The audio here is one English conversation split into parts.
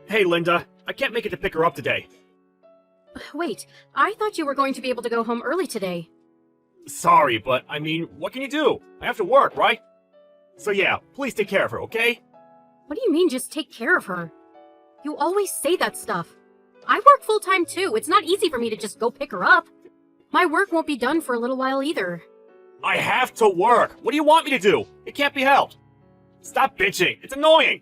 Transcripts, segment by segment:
Hey, Linda. I can't make it to pick her up today. Wait, I thought you were going to be able to go home early today. Sorry, but I mean, what can you do? I have to work, right? So yeah, please take care of her, okay? What do you mean, just take care of her? You always say that stuff. I work full-time too. It's not easy for me to just go pick her up. My work won't be done for a little while either. I have to work. What do you want me to do? It can't be helped. Stop bitching. It's annoying.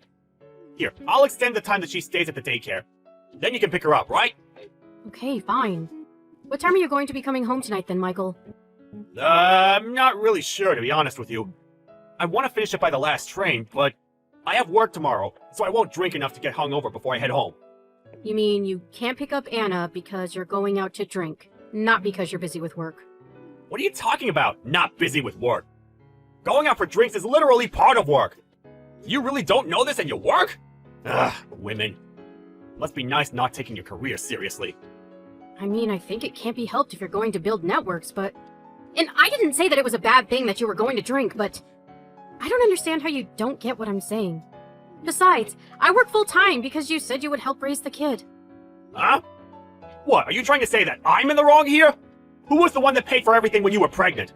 Here, I'll extend the time that she stays at the daycare. Then you can pick her up, right? Okay, fine. What time are you going to be coming home tonight then, Michael? I'm not really sure, to be honest with you. I want to finish it by the last train, but I have work tomorrow, so I won't drink enough to get hungover before I head home. You mean you can't pick up Anna because you're going out to drink, not because you're busy with work? What are you talking about, not busy with work? Going out for drinks is literally part of work. You really don't know this and you work? Ugh, women. Must be nice not taking your career seriously. I mean, I think it can't be helped if you're going to build networks, but... And I didn't say that it was a bad thing that you were going to drink, but... I don't understand how you don't get what I'm saying. Besides, I work full-time because you said you would help raise the kid. Huh? What, are you trying to say that I'm in the wrong here? Who was the one that paid for everything when you were pregnant?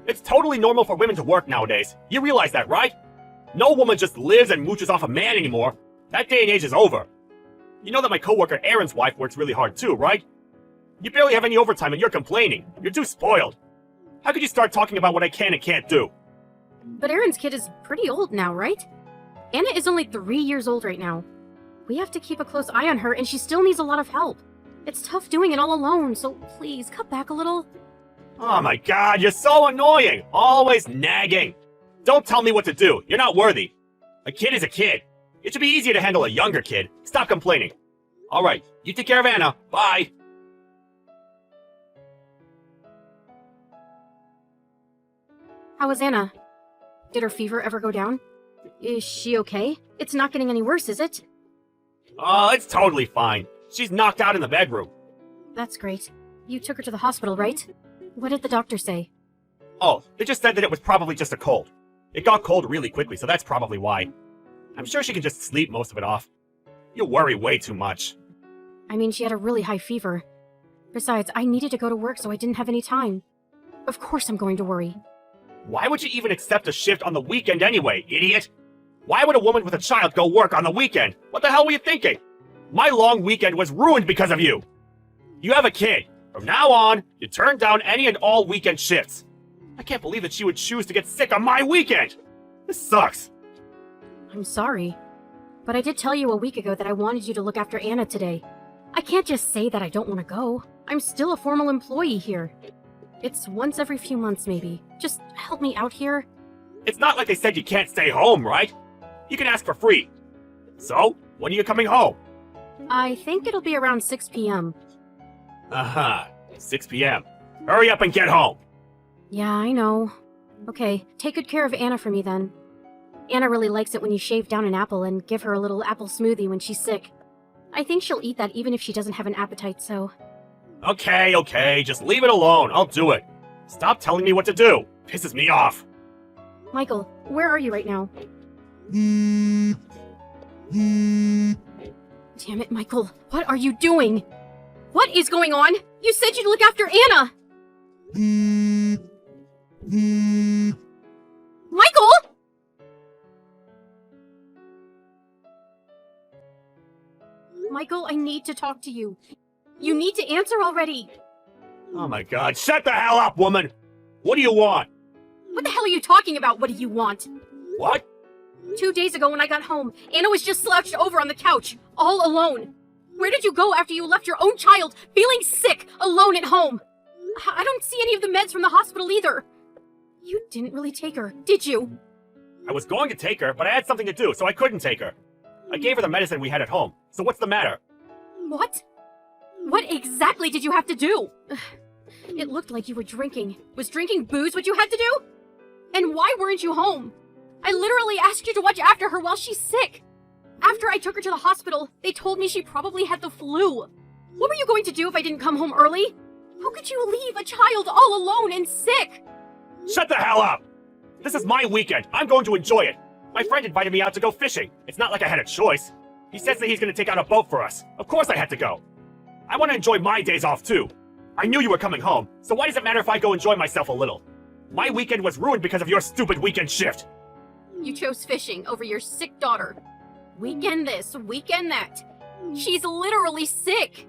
It's totally normal for women to work nowadays. You realize that, right? No woman just lives and mooches off a man anymore. That day and age is over. You know that my coworker Aaron's wife works really hard too, right? You barely have any overtime and you're complaining. You're too spoiled. How could you start talking about what I can and can't do? But Aaron's kid is pretty old now, right? Anna is only 3 years old right now. We have to keep a close eye on her, and she still needs a lot of help. It's tough doing it all alone, so please, cut back a little. Oh my god, you're so annoying! Always nagging! Don't tell me what to do, you're not worthy. A kid is a kid. It should be easier to handle a younger kid. Stop complaining. Alright, you take care of Anna. Bye! How was Anna? Did her fever ever go down? Is she okay? It's not getting any worse, is it? Oh, it's totally fine. She's knocked out in the bedroom. That's great. You took her to the hospital, right? What did the doctor say? Oh, they just said that it was probably just a cold. It got cold really quickly, so that's probably why. I'm sure she can just sleep most of it off. You worry way too much. I mean, she had a really high fever. Besides, I needed to go to work, so I didn't have any time. Of course I'm going to worry. Why would you even accept a shift on the weekend anyway, idiot? Why would a woman with a child go work on the weekend? What the hell were you thinking? My long weekend was ruined because of you. You have a kid. From now on, you turn down any and all weekend shifts. I can't believe that she would choose to get sick on my weekend. This sucks. I'm sorry. But I did tell you a week ago that I wanted you to look after Anna today. I can't just say that I don't want to go. I'm still a formal employee here. It's once every few months, maybe. Just help me out here. It's not like they said you can't stay home, right? You can ask for free. So, when are you coming home? I think it'll be around 6 p.m. 6 p.m. Hurry up and get home. Yeah, I know. Okay, take good care of Anna for me then. Anna really likes it when you shave down an apple and give her a little apple smoothie when she's sick. I think she'll eat that even if she doesn't have an appetite, so... Okay, just leave it alone. I'll do it. Stop telling me what to do. Pisses me off. Michael, where are you right now? Damn it, Michael. What are you doing? What is going on? You said you'd look after Anna! Michael! Michael, I need to talk to you. You need to answer already. Oh my god, shut the hell up, woman! What do you want? What the hell are you talking about? What do you want? What? 2 days ago when I got home, Anna was just slouched over on the couch, all alone. Where did you go after you left your own child, feeling sick, alone at home? I don't see any of the meds from the hospital either. You didn't really take her, did you? I was going to take her, but I had something to do, so I couldn't take her. I gave her the medicine we had at home, so what's the matter? What? What exactly did you have to do? It looked like you were drinking. Was drinking booze what you had to do? And why weren't you home? I literally asked you to watch after her while she's sick. After I took her to the hospital, they told me she probably had the flu. What were you going to do if I didn't come home early? How could you leave a child all alone and sick? Shut the hell up! This is my weekend. I'm going to enjoy it. My friend invited me out to go fishing. It's not like I had a choice. He says that he's gonna take out a boat for us. Of course I had to go. I want to enjoy my days off too. I knew you were coming home, so why does it matter if I go enjoy myself a little? My weekend was ruined because of your stupid weekend shift. You chose fishing over your sick daughter. Weekend this, weekend that. She's literally sick.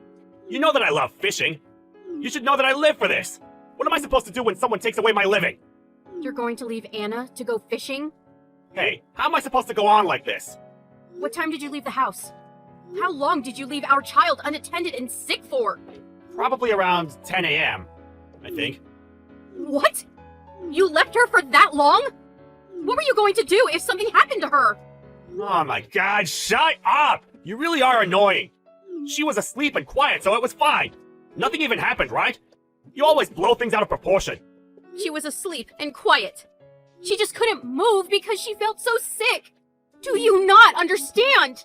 You know that I love fishing. You should know that I live for this. What am I supposed to do when someone takes away my living? You're going to leave Anna to go fishing? Hey, how am I supposed to go on like this? What time did you leave the house? How long did you leave our child unattended and sick for? Probably around 10 a.m., I think. What? You left her for that long? What were you going to do if something happened to her? Oh my god, shut up! You really are annoying. She was asleep and quiet, so it was fine. Nothing even happened, right? You always blow things out of proportion. She was asleep and quiet. She just couldn't move because she felt so sick. Do you not understand?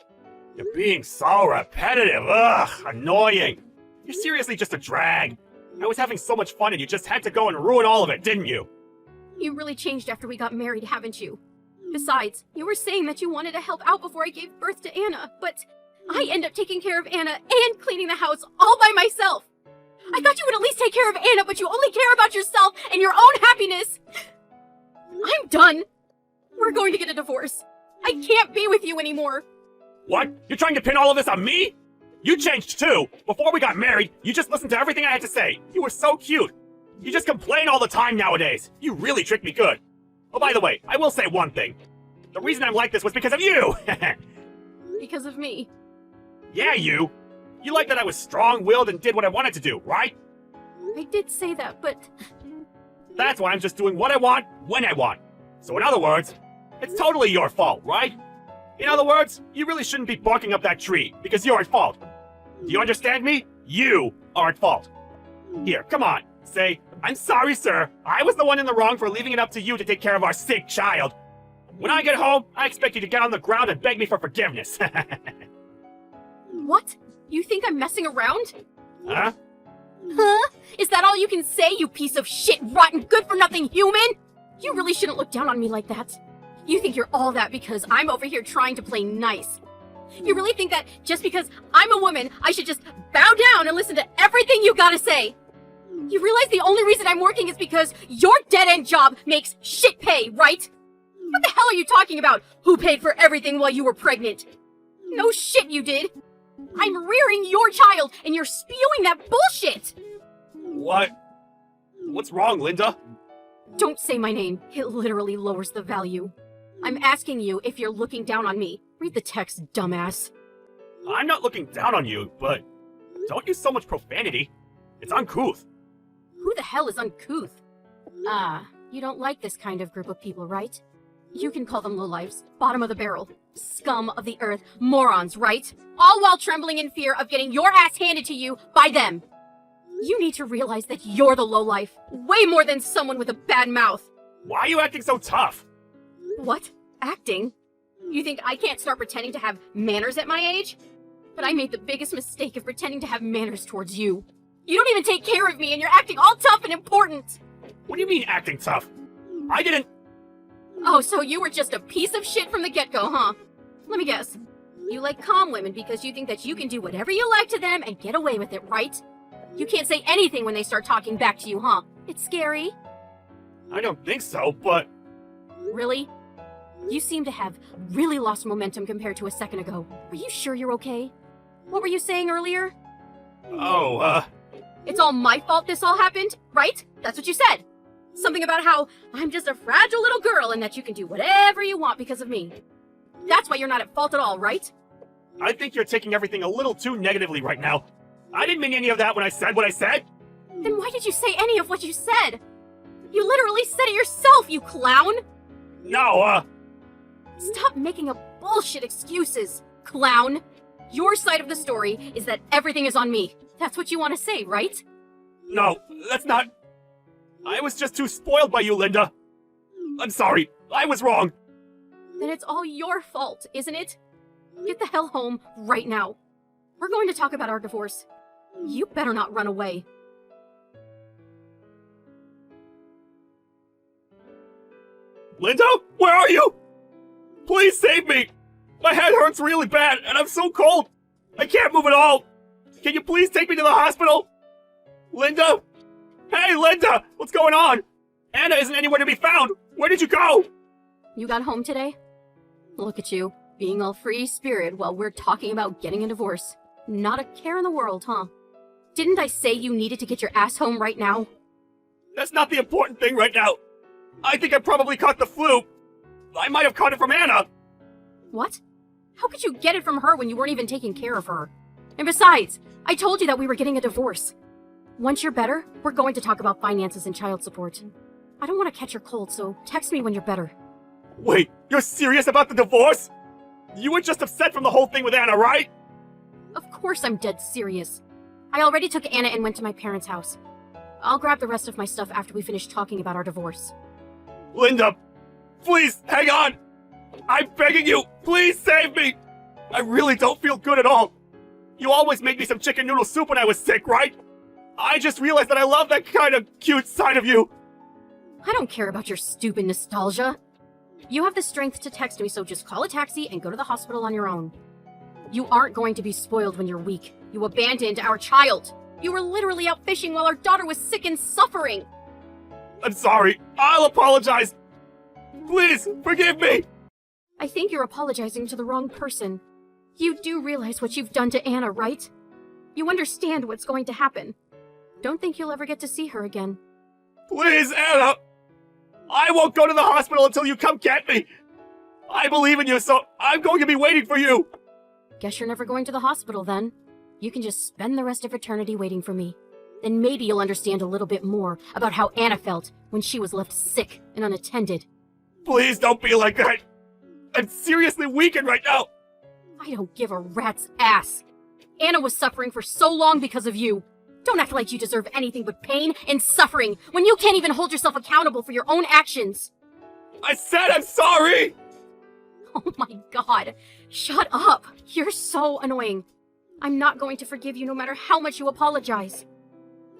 You're being so repetitive. Ugh, annoying. You're seriously just a drag. I was having so much fun and you just had to go and ruin all of it, didn't you? You really changed after we got married, haven't you? Besides, you were saying that you wanted to help out before I gave birth to Anna, but I end up taking care of Anna and cleaning the house all by myself. I thought you would at least take care of Anna, but you only care about yourself and your own happiness. I'm done. We're going to get a divorce. I can't be with you anymore. What? You're trying to pin all of this on me? You changed too. Before we got married, you just listened to everything I had to say. You were so cute. You just complain all the time nowadays. You really tricked me good. Oh, by the way, I will say one thing. The reason I'm like this was because of you. Because of me. Yeah, you. You liked that I was strong-willed and did what I wanted to do, right? I did say that, but That's why I'm just doing what I want, when I want. So in other words, it's totally your fault, right? In other words, you really shouldn't be barking up that tree, because you're at fault. Do you understand me? You are at fault. Here, come on. Say, I'm sorry, sir. I was the one in the wrong for leaving it up to you to take care of our sick child. When I get home, I expect you to get on the ground and beg me for forgiveness. what? You think I'm messing around? Huh? Huh? Is that all you can say, you piece of shit, rotten, good-for-nothing human? You really shouldn't look down on me like that. You think you're all that because I'm over here trying to play nice. You really think that just because I'm a woman, I should just bow down and listen to everything you gotta say? You realize the only reason I'm working is because your dead-end job makes shit pay, right? What the hell are you talking about? Who paid for everything while you were pregnant? No shit you did. I'm rearing your child, and you're spewing that bullshit! What? What's wrong, Linda? Don't say my name. It literally lowers the value. I'm asking you if you're looking down on me. Read the text, dumbass. I'm not looking down on you, but don't use so much profanity. It's uncouth. Who the hell is uncouth? Ah, you don't like this kind of group of people, right? You can call them lowlifes, bottom of the barrel, scum of the earth, morons, right? All while trembling in fear of getting your ass handed to you by them. You need to realize that you're the lowlife, way more than someone with a bad mouth. Why are you acting so tough? What? Acting? You think I can't start pretending to have manners at my age? But I made the biggest mistake of pretending to have manners towards you. You don't even take care of me and you're acting all tough and important! What do you mean acting tough? I didn't... Oh, so you were just a piece of shit from the get-go, huh? Let me guess. You like calm women because you think that you can do whatever you like to them and get away with it, right? You can't say anything when they start talking back to you, huh? It's scary. I don't think so, but... Really? You seem to have really lost momentum compared to a second ago. Are you sure you're okay? What were you saying earlier? Oh, It's all my fault this all happened, right? That's what you said. Something about how I'm just a fragile little girl and that you can do whatever you want because of me. That's why you're not at fault at all, right? I think you're taking everything a little too negatively right now. I didn't mean any of that when I said what I said. Then why did you say any of what you said? You literally said it yourself, you clown! No, Stop making up bullshit excuses, clown! Your side of the story is that everything is on me. That's what you want to say, right? no, that's not... I was just too spoiled by you, Linda. I'm sorry, I was wrong. Then it's all your fault, isn't it? Get the hell home right now. We're going to talk about our divorce. You better not run away. Linda, where are you? Please save me! My head hurts really bad, and I'm so cold. I can't move at all. Can you please take me to the hospital? Linda? Hey, Linda! What's going on? Anna isn't anywhere to be found. Where did you go? You got home today? Look at you, being all free spirit while we're talking about getting a divorce. Not a care in the world, huh? Didn't I say you needed to get your ass home right now? That's not the important thing right now. I think I probably caught the flu. I might have caught it from Anna. What? How could you get it from her when you weren't even taking care of her? And besides, I told you that we were getting a divorce. Once you're better, we're going to talk about finances and child support. I don't want to catch your cold, so text me when you're better. Wait, you're serious about the divorce? You were just upset from the whole thing with Anna, right? Of course I'm dead serious. I already took Anna and went to my parents' house. I'll grab the rest of my stuff after we finish talking about our divorce. Linda, please, hang on! I'm begging you, please save me! I really don't feel good at all. You always made me some chicken noodle soup when I was sick, right? I just realized that I love that kind of cute side of you. I don't care about your stupid nostalgia. You have the strength to text me, so just call a taxi and go to the hospital on your own. You aren't going to be spoiled when you're weak. You abandoned our child. You were literally out fishing while our daughter was sick and suffering. I'm sorry. I'll apologize. Please, forgive me. I think you're apologizing to the wrong person. You do realize what you've done to Anna, right? You understand what's going to happen. Don't think you'll ever get to see her again. Please, Anna. I won't go to the hospital until you come get me. I believe in you, so I'm going to be waiting for you. Guess you're never going to the hospital then. You can just spend the rest of eternity waiting for me. Then maybe you'll understand a little bit more about how Anna felt when she was left sick and unattended. Please don't be like that. I'm seriously weakened right now. I don't give a rat's ass. Anna was suffering for so long because of you. Don't act like you deserve anything but pain and suffering when you can't even hold yourself accountable for your own actions. I said I'm sorry. Oh my god. Shut up. You're so annoying. I'm not going to forgive you no matter how much you apologize.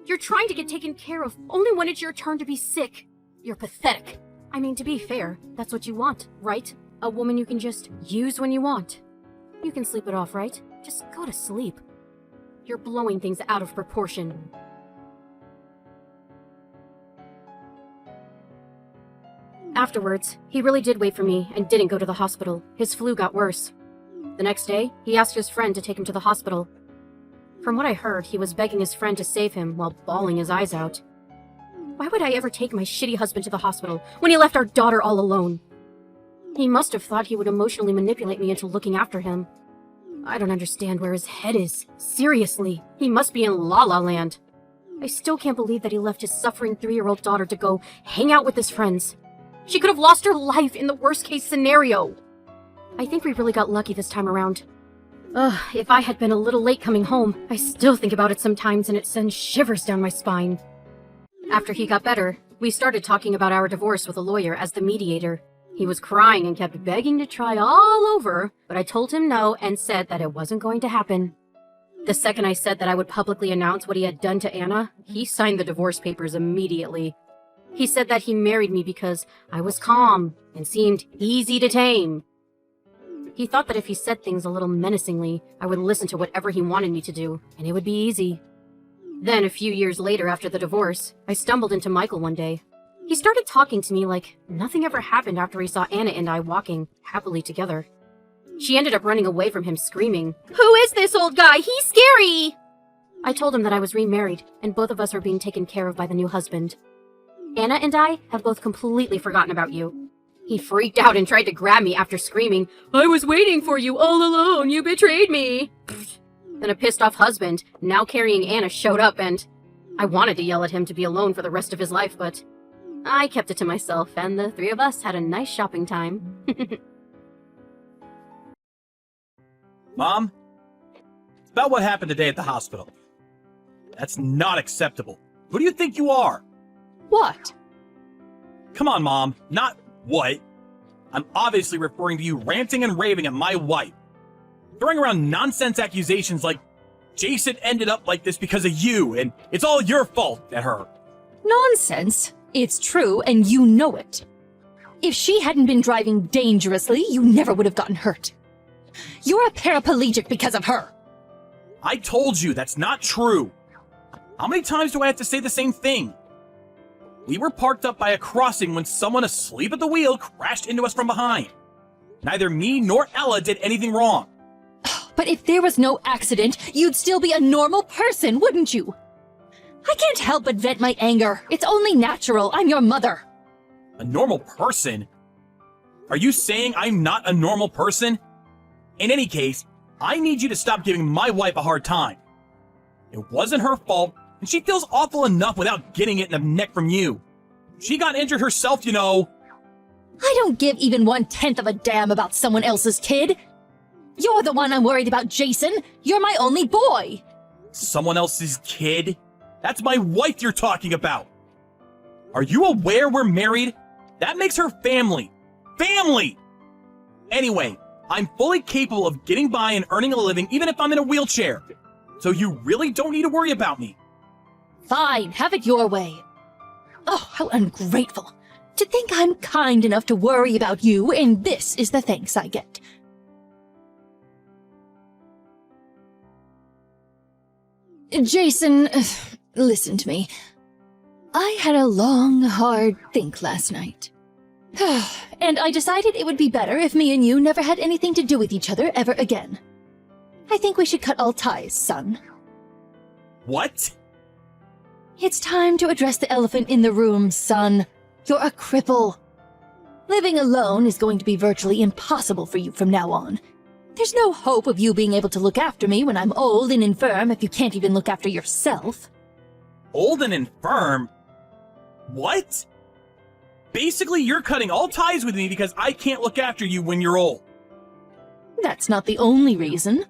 You're trying to get taken care of only when it's your turn to be sick. You're pathetic. I mean, to be fair, that's what you want, right? A woman you can just use when you want. You can sleep it off, right? Just go to sleep. You're blowing things out of proportion. Afterwards, he really did wait for me and didn't go to the hospital. His flu got worse. The next day, he asked his friend to take him to the hospital. From what I heard, he was begging his friend to save him while bawling his eyes out. Why would I ever take my shitty husband to the hospital when he left our daughter all alone? He must have thought he would emotionally manipulate me into looking after him. I don't understand where his head is. Seriously, he must be in La La Land. I still can't believe that he left his suffering 3-year-old daughter to go hang out with his friends. She could have lost her life in the worst-case scenario. I think we really got lucky this time around. Ugh, if I had been a little late coming home, I still think about it sometimes and it sends shivers down my spine. After he got better, we started talking about our divorce with a lawyer as the mediator. He was crying and kept begging to try all over, but I told him no and said that it wasn't going to happen. The second I said that I would publicly announce what he had done to Anna, he signed the divorce papers immediately. He said that he married me because I was calm and seemed easy to tame. He thought that if he said things a little menacingly, I would listen to whatever he wanted me to do, and it would be easy. Then, a few years later after the divorce, I stumbled into Michael one day. He started talking to me like nothing ever happened after he saw Anna and I walking happily together. She ended up running away from him screaming, "Who is this old guy? He's scary!" I told him that I was remarried, and both of us were being taken care of by the new husband. Anna and I have both completely forgotten about you. He freaked out and tried to grab me after screaming, "I was waiting for you all alone, you betrayed me!" Then a pissed off husband, now carrying Anna, showed up and I wanted to yell at him to be alone for the rest of his life, but I kept it to myself and the three of us had a nice shopping time. Mom? It's about what happened today at the hospital. That's not acceptable. Who do you think you are? What? Come on, Mom. Not what. I'm obviously referring to you ranting and raving at my wife. Throwing around nonsense accusations like Jason ended up like this because of you, and it's all your fault at her. Nonsense. It's true, and you know it. If she hadn't been driving dangerously, you never would have gotten hurt. You're a paraplegic because of her. I told you that's not true. How many times do I have to say the same thing? We were parked up by a crossing when someone asleep at the wheel crashed into us from behind. Neither me nor Ella did anything wrong. But if there was no accident, you'd still be a normal person, wouldn't you? I can't help but vent my anger. It's only natural. I'm your mother. A normal person? Are you saying I'm not a normal person? In any case, I need you to stop giving my wife a hard time. It wasn't her fault, and she feels awful enough without getting it in the neck from you. She got injured herself, you know. I don't give even 1/10 of a damn about someone else's kid. You're the one I'm worried about, Jason. You're my only boy. Someone else's kid? That's my wife you're talking about. Are you aware we're married? That makes her family. Family! Anyway, I'm fully capable of getting by and earning a living even if I'm in a wheelchair. So you really don't need to worry about me. Fine, have it your way. Oh, how ungrateful. To think I'm kind enough to worry about you, and this is the thanks I get. Jason, listen to me. I had a long, hard think last night. And I decided it would be better if me and you never had anything to do with each other ever again. I think we should cut all ties, son. What? It's time to address the elephant in the room, son. You're a cripple. Living alone is going to be virtually impossible for you from now on. There's no hope of you being able to look after me when I'm old and infirm if you can't even look after yourself. Old and infirm? What? Basically, you're cutting all ties with me because I can't look after you when you're old. That's not the only reason.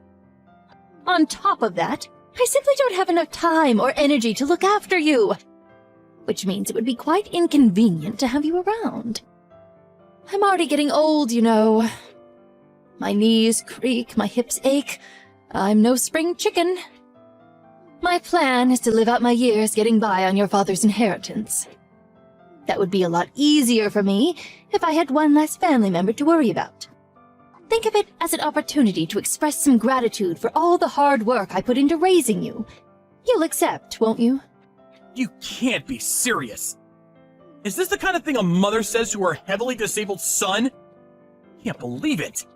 On top of that, I simply don't have enough time or energy to look after you. Which means it would be quite inconvenient to have you around. I'm already getting old, you know. My knees creak, my hips ache. I'm no spring chicken. My plan is to live out my years getting by on your father's inheritance. That would be a lot easier for me if I had one less family member to worry about. Think of it as an opportunity to express some gratitude for all the hard work I put into raising you. You'll accept, won't you? You can't be serious. Is this the kind of thing a mother says to her heavily disabled son? Can't believe it.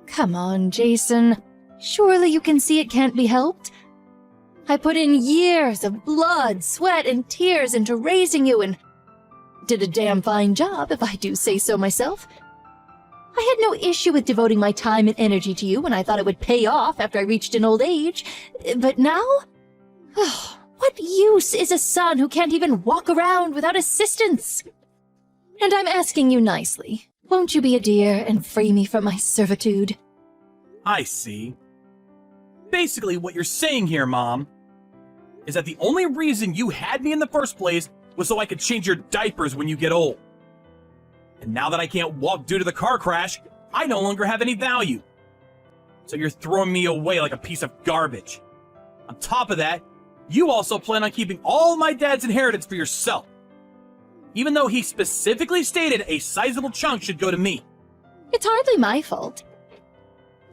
Come on, Jason. Surely you can see it can't be helped. I put in years of blood, sweat, and tears into raising you and did a damn fine job, if I do say so myself. I had no issue with devoting my time and energy to you when I thought it would pay off after I reached an old age. But now? What use is a son who can't even walk around without assistance? And I'm asking you nicely. Won't you be a dear and free me from my servitude? I see. Basically, what you're saying here, Mom, is that the only reason you had me in the first place was so I could change your diapers when you get old. And now that I can't walk due to the car crash, I no longer have any value. So you're throwing me away like a piece of garbage. On top of that, you also plan on keeping all my dad's inheritance for yourself. Even though he specifically stated a sizable chunk should go to me. It's hardly my fault.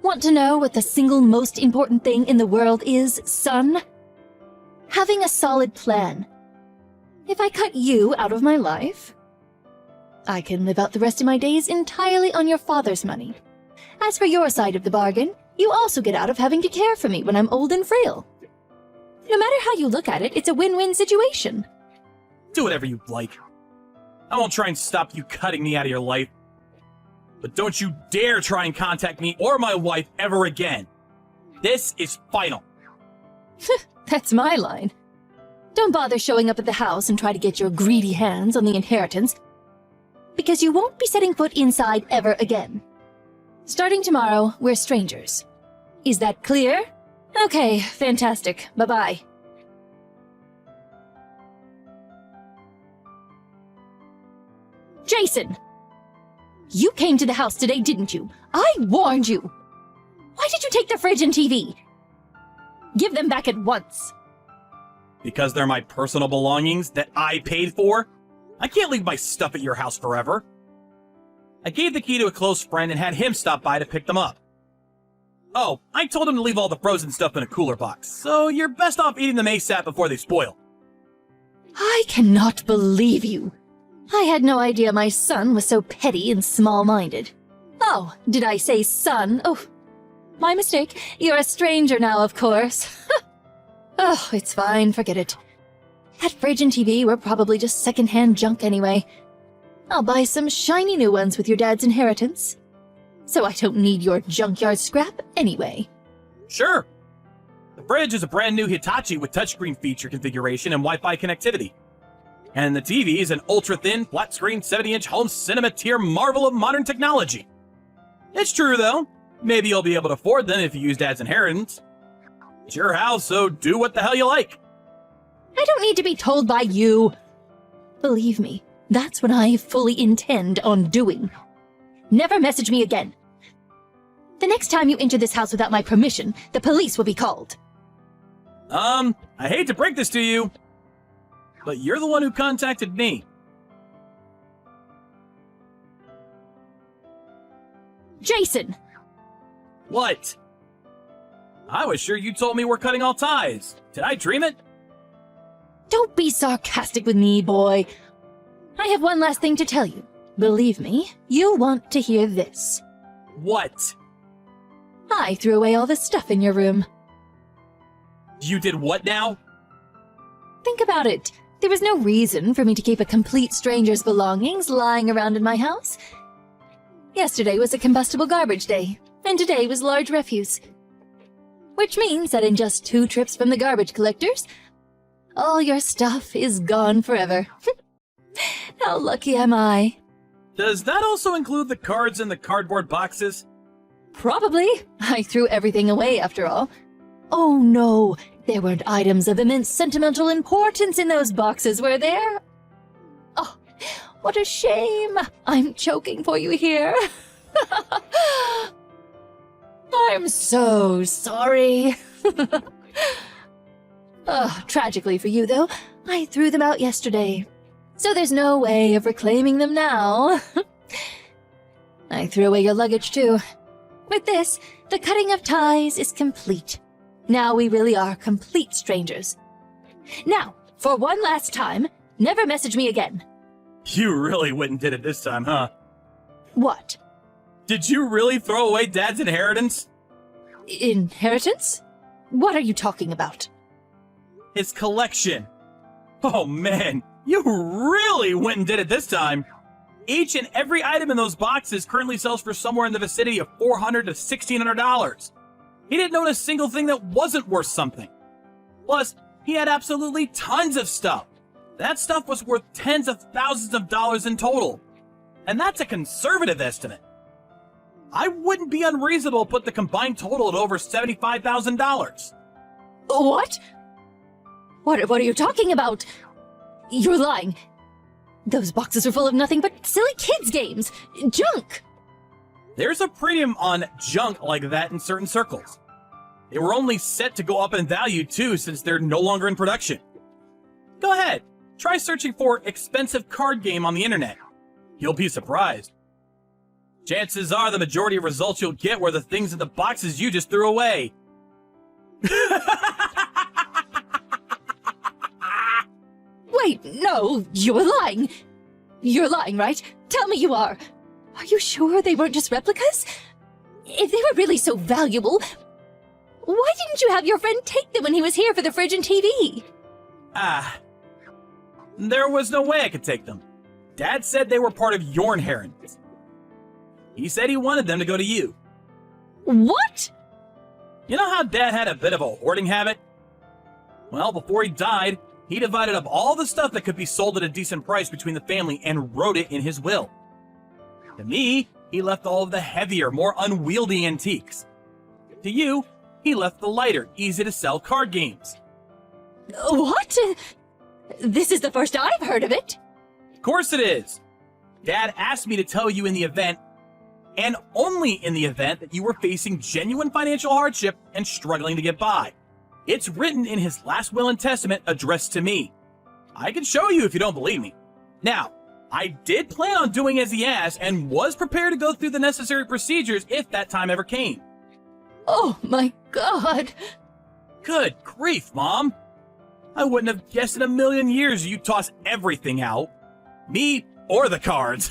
Want to know what the single most important thing in the world is, son? Having a solid plan. If I cut you out of my life, I can live out the rest of my days entirely on your father's money. As for your side of the bargain, you also get out of having to care for me when I'm old and frail. No matter how you look at it, it's a win-win situation. Do whatever you like. I won't try and stop you cutting me out of your life. But don't you dare try and contact me or my wife ever again. This is final. That's my line. Don't bother showing up at the house and try to get your greedy hands on the inheritance, because you won't be setting foot inside ever again. Starting tomorrow, we're strangers. Is that clear? Okay, fantastic. Bye-bye. Jason! You came to the house today, didn't you? I warned you! Why did you take the fridge and TV? Give them back at once. Because they're my personal belongings that I paid for? I can't leave my stuff at your house forever. I gave the key to a close friend and had him stop by to pick them up. Oh, I told him to leave all the frozen stuff in a cooler box, so you're best off eating them ASAP before they spoil. I cannot believe you. I had no idea my son was so petty and small-minded. Oh, did I say son? Oh, my mistake. You're a stranger now, of course. Oh, it's fine, forget it. That fridge and TV were probably just second-hand junk anyway. I'll buy some shiny new ones with your dad's inheritance. So I don't need your junkyard scrap anyway. Sure. The fridge is a brand new Hitachi with touchscreen feature configuration and Wi-Fi connectivity. And the TV is an ultra-thin, flat-screen, 70-inch home cinema tier marvel of modern technology. It's true, though. Maybe you'll be able to afford them if you use Dad's inheritance. It's your house, so do what the hell you like. I don't need to be told by you. Believe me, that's what I fully intend on doing. Never message me again. The next time you enter this house without my permission, the police will be called. I hate to break this to you, but you're the one who contacted me. Jason! What? I was sure you told me we're cutting all ties. Did I dream it? Don't be sarcastic with me, boy. I have one last thing to tell you. Believe me, you want to hear this. What? I threw away all the stuff in your room. You did what now? Think about it. There was no reason for me to keep a complete stranger's belongings lying around in my house. Yesterday was a combustible garbage day, and today was large refuse. Which means that in just 2 trips from the garbage collectors, all your stuff is gone forever. How lucky am I? Does that also include the cards in the cardboard boxes? Probably. I threw everything away after all. Oh no, there weren't items of immense sentimental importance in those boxes, were there? Oh, what a shame. I'm choking for you here. I'm so sorry. Tragically for you, though, I threw them out yesterday. So there's no way of reclaiming them now. I threw away your luggage, too. With this, the cutting of ties is complete. Now we really are complete strangers. Now, for one last time, never message me again. You really went and did it this time, huh? What? Did you really throw away Dad's inheritance? Inheritance? What are you talking about? His collection. Oh man, you really went and did it this time. Each and every item in those boxes currently sells for somewhere in the vicinity of $400 to $1,600. He didn't own a single thing that wasn't worth something. Plus, he had absolutely tons of stuff. That stuff was worth tens of thousands of dollars in total. And that's a conservative estimate. I wouldn't be unreasonable to put the combined total at over $75,000. What? What are you talking about? You're lying. Those boxes are full of nothing but silly kids' games. Junk! There's a premium on junk like that in certain circles. They were only set to go up in value too since they're no longer in production. Go ahead, try searching for expensive card game on the internet. You'll be surprised. Chances are the majority of results you'll get were the things in the boxes you just threw away. Wait, no, you were lying. You're lying, right? Tell me you are. Are you sure they weren't just replicas? If they were really so valuable, why didn't you have your friend take them when he was here for the fridge and TV? There was no way I could take them. Dad said they were part of your inheritance. He said he wanted them to go to you. What? You know how Dad had a bit of a hoarding habit? Well, before he died, he divided up all the stuff that could be sold at a decent price between the family and wrote it in his will. To me, he left all of the heavier, more unwieldy antiques. To you, he left the lighter, easy-to-sell card games. What? This is the first I've heard of it. Of course it is. Dad asked me to tell you in the event, and only in the event, that you were facing genuine financial hardship and struggling to get by. It's written in his last will and testament addressed to me. I can show you if you don't believe me. Now, I did plan on doing as he asked and was prepared to go through the necessary procedures if that time ever came. Oh my god. Good grief, Mom. I wouldn't have guessed in a million years you'd toss everything out. Me or the cards.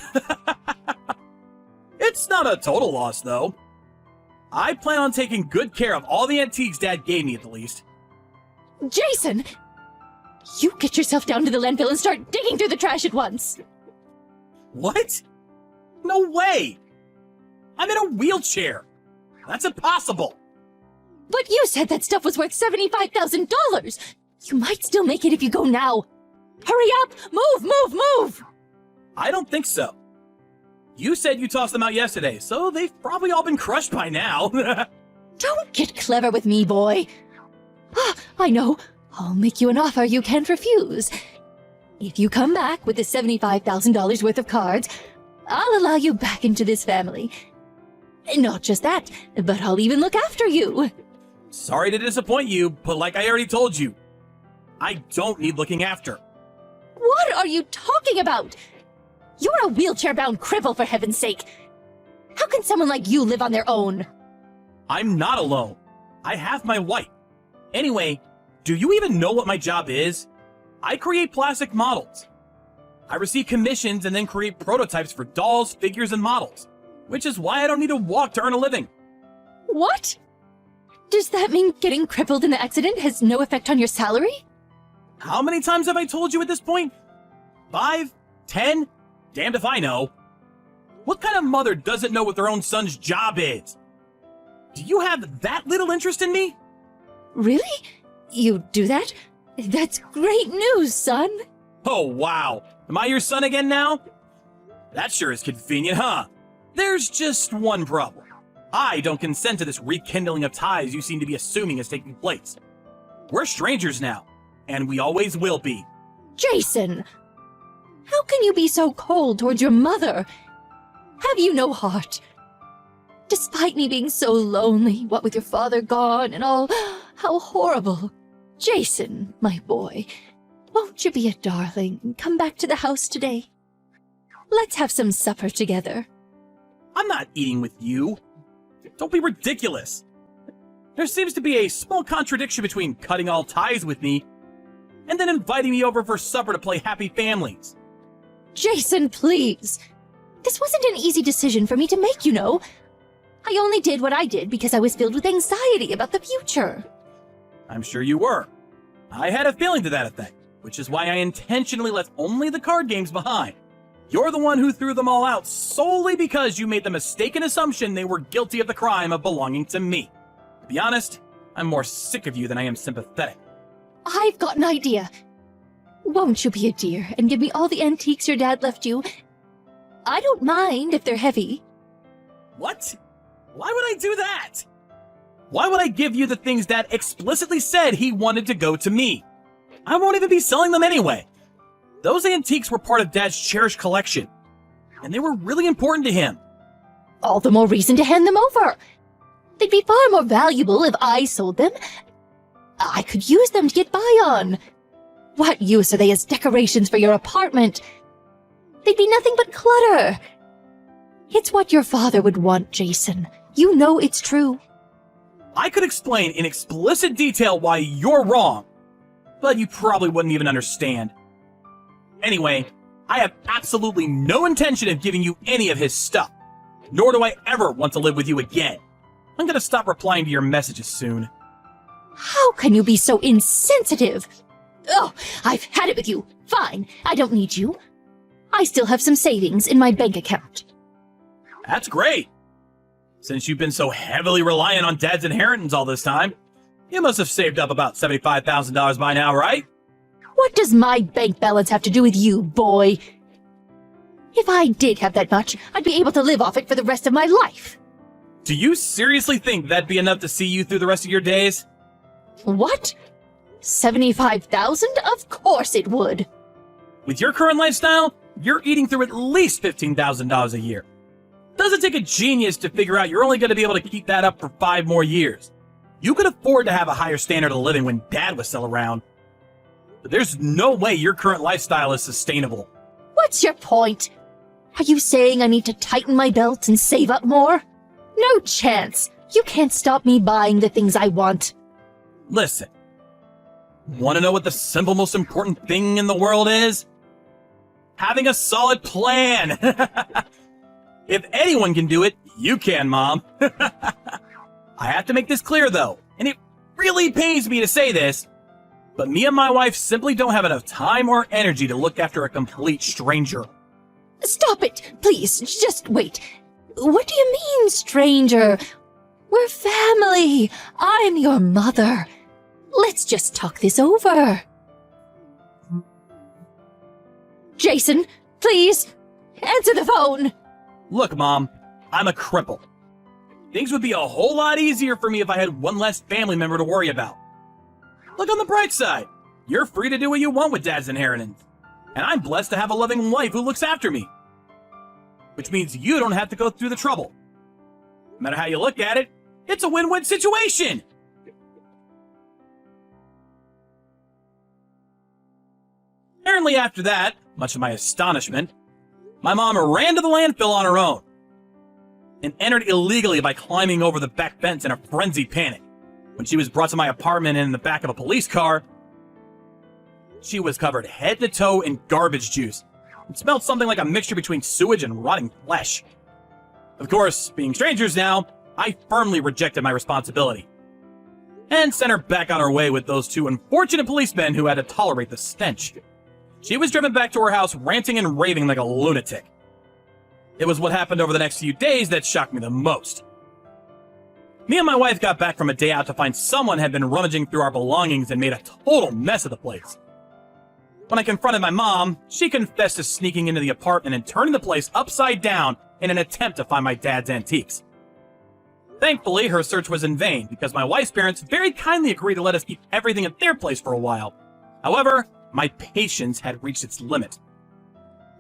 It's not a total loss, though. I plan on taking good care of all the antiques Dad gave me, at the least. Jason! You get yourself down to the landfill and start digging through the trash at once. What? No way! I'm in a wheelchair. That's impossible. But you said that stuff was worth $75,000. You might still make it if you go now. Hurry up! Move! I don't think so. You said you tossed them out yesterday, so they've probably all been crushed by now. Don't get clever with me, boy. Ah, I know. I'll make you an offer you can't refuse. If you come back with the $75,000 worth of cards, I'll allow you back into this family. Not just that, but I'll even look after you. Sorry to disappoint you, but like I already told you, I don't need looking after. What are you talking about? You're a wheelchair-bound cripple, for heaven's sake. How can someone like you live on their own? I'm not alone. I have my wife. Anyway, do you even know what my job is? I create plastic models. I receive commissions and then create prototypes for dolls, figures, and models, which is why I don't need to walk to earn a living. What? Does that mean getting crippled in the accident has no effect on your salary? How many times have I told you at this point? 5? 10? Damned if I know. What kind of mother doesn't know what their own son's job is? Do you have that little interest in me? Really? You do that? That's great news, son. Oh, wow. Am I your son again now? That sure is convenient, huh? There's just one problem. I don't consent to this rekindling of ties you seem to be assuming is taking place. We're strangers now, and we always will be. Jason! How can you be so cold towards your mother? Have you no heart? Despite me being so lonely, what with your father gone and all, how horrible. Jason, my boy, won't you be a darling and come back to the house today? Let's have some supper together. I'm not eating with you. Don't be ridiculous. There seems to be a small contradiction between cutting all ties with me and then inviting me over for supper to play Happy Families. Jason, please. This wasn't an easy decision for me to make, you know. I only did what I did because I was filled with anxiety about the future. I'm sure you were. I had a feeling to that effect, which is why I intentionally left only the card games behind. You're the one who threw them all out solely because you made the mistaken assumption they were guilty of the crime of belonging to me. To be honest, I'm more sick of you than I am sympathetic. I've got an idea. Won't you be a dear and give me all the antiques your dad left you? I don't mind if they're heavy. What? Why would I do that? Why would I give you the things Dad explicitly said he wanted to go to me? I won't even be selling them anyway. Those antiques were part of Dad's cherished collection, and they were really important to him. All the more reason to hand them over. They'd be far more valuable if I sold them. I could use them to get by on. What use are they as decorations for your apartment? They'd be nothing but clutter. It's what your father would want, Jason. You know it's true. I could explain in explicit detail why you're wrong, but you probably wouldn't even understand. Anyway, I have absolutely no intention of giving you any of his stuff, nor do I ever want to live with you again. I'm gonna stop replying to your messages soon. How can you be so insensitive? Oh, I've had it with you. Fine, I don't need you. I still have some savings in my bank account. That's great. Since you've been so heavily reliant on Dad's inheritance all this time, you must have saved up about $75,000 by now, right? What does my bank balance have to do with you, boy? If I did have that much, I'd be able to live off it for the rest of my life. Do you seriously think that'd be enough to see you through the rest of your days? What? 75,000? Of course it would. With your current lifestyle, you're eating through at least $15,000 a year. Doesn't take a genius to figure out you're only going to be able to keep that up for 5 more years. You could afford to have a higher standard of living when Dad was still around. But there's no way your current lifestyle is sustainable. What's your point? Are you saying I need to tighten my belt and save up more? No chance. You can't stop me buying the things I want. Listen. Want to know what the simple, most important thing in the world is? Having a solid plan. If anyone can do it, you can, Mom. I have to make this clear, though, and it really pains me to say this, but me and my wife simply don't have enough time or energy to look after a complete stranger. Stop it, please, just wait. What do you mean, stranger? We're family. I'm your mother. Let's just talk this over. Jason, please, answer the phone. Look, Mom, I'm a cripple. Things would be a whole lot easier for me if I had one less family member to worry about. Look on the bright side. You're free to do what you want with Dad's inheritance. And I'm blessed to have a loving wife who looks after me. Which means you don't have to go through the trouble. No matter how you look at it, it's a win-win situation! Apparently after that, much to my astonishment, my mom ran to the landfill on her own and entered illegally by climbing over the back fence in a frenzied panic. When she was brought to my apartment in the back of a police car, she was covered head to toe in garbage juice. It smelled something like a mixture between sewage and rotting flesh. Of course, being strangers now, I firmly rejected my responsibility and sent her back on her way with those two unfortunate policemen who had to tolerate the stench. She was driven back to her house ranting and raving like a lunatic. It was what happened over the next few days that shocked me the most. Me and my wife got back from a day out to find someone had been rummaging through our belongings and made a total mess of the place. When I confronted my mom, she confessed to sneaking into the apartment and turning the place upside down in an attempt to find my dad's antiques. Thankfully, her search was in vain because my wife's parents very kindly agreed to let us keep everything at their place for a while. However, my patience had reached its limit.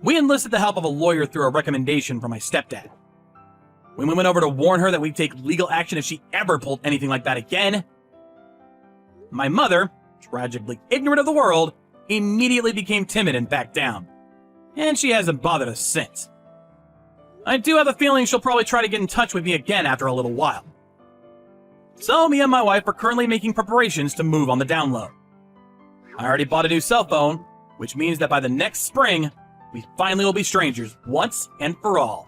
We enlisted the help of a lawyer through a recommendation from my stepdad. When we went over to warn her that we'd take legal action if she ever pulled anything like that again, my mother, tragically ignorant of the world, immediately became timid and backed down. And she hasn't bothered us since. I do have a feeling she'll probably try to get in touch with me again after a little while. So me and my wife are currently making preparations to move on the down low. I already bought a new cell phone, which means that by the next spring, we finally will be strangers once and for all.